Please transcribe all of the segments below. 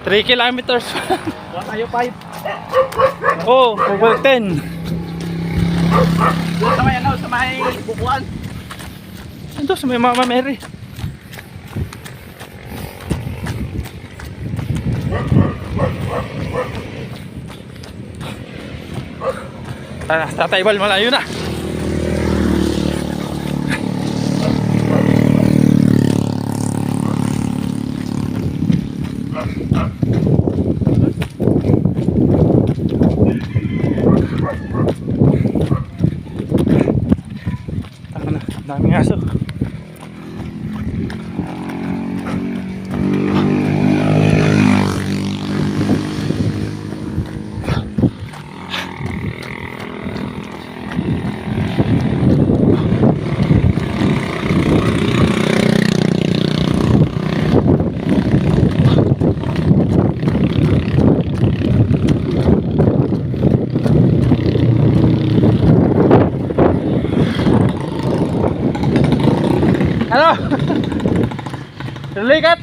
3 kilometers. Wala tayo 5. Oh, over 10. Doon sa may ano, sa may bukuan. Ito sa may Mama Mary. Tatay Bal, malayo na. Taka na, daming aso. Ano? Likat.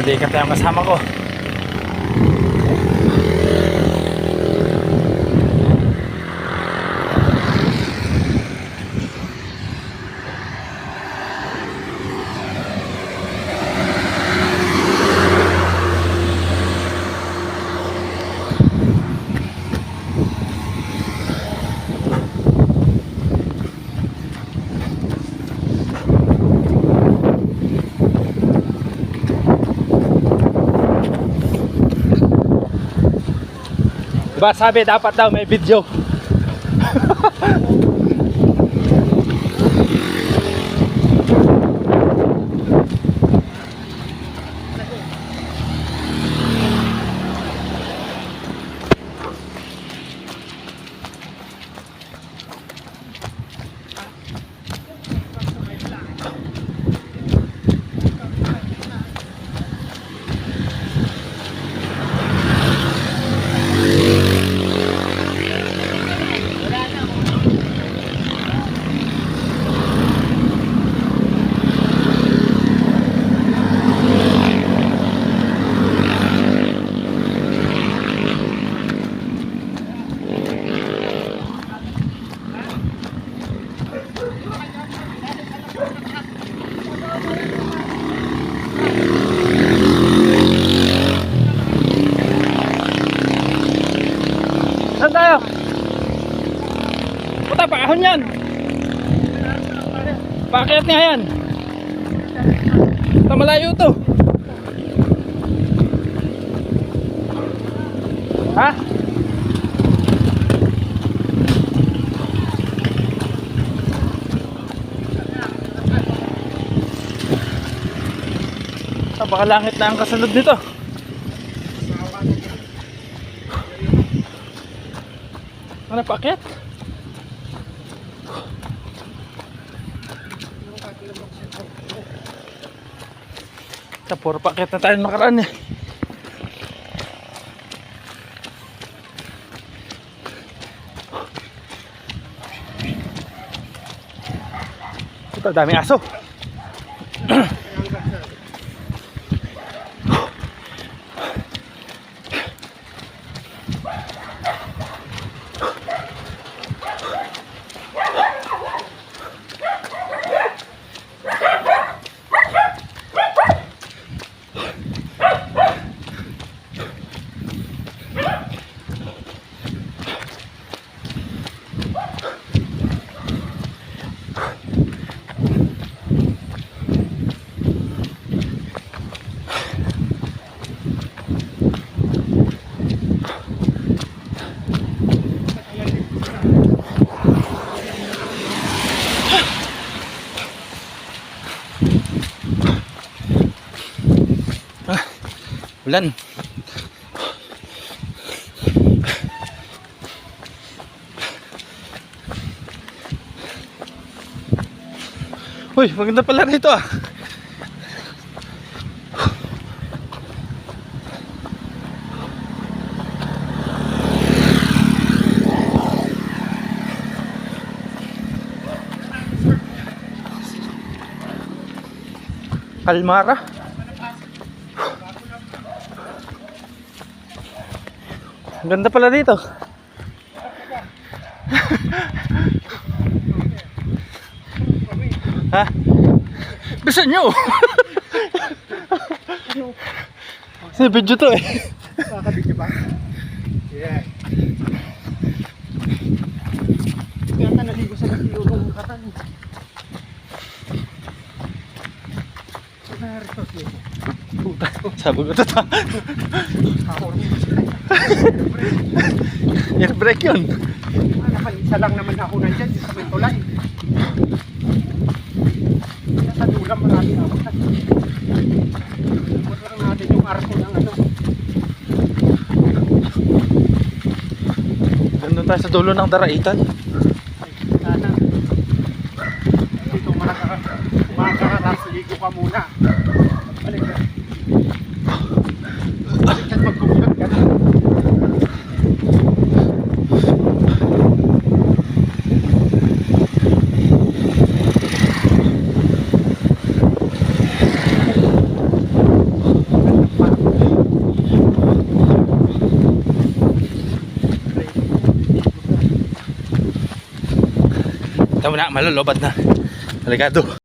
Likat na yung kasama ko. Diba sabi dapat daw may video. Saan tayo? Puta, paahon yan. Paakyat nga yan. Puta, malayo to. Ha? Baka langit na ang kasunod nito. Ano paakyat? Puro paakyat na tayo nakaraan eh. Ito, daming aso. Ulan. Uy, maganda pala rito ah. Kalmara. Ang ganda pala dito. Ha? Bisa nyo! Kasi video to eh. Kakabigyo ba? Yeah. Kaya ka naligo sa nagtiyulong katan. Sabi ko to. Air brake yun. Isa lang naman ako nandyan, sa may tulay. Sa dulang marami ako. Puto lang natin yung arko ng ano. Gandun tayo sa dulo ng Daraitan. Sana. Dito makakaras, ligo ka muna. Balik ka. Balik ka magkukulat ka na. Tama na, malulobad na. Delikado.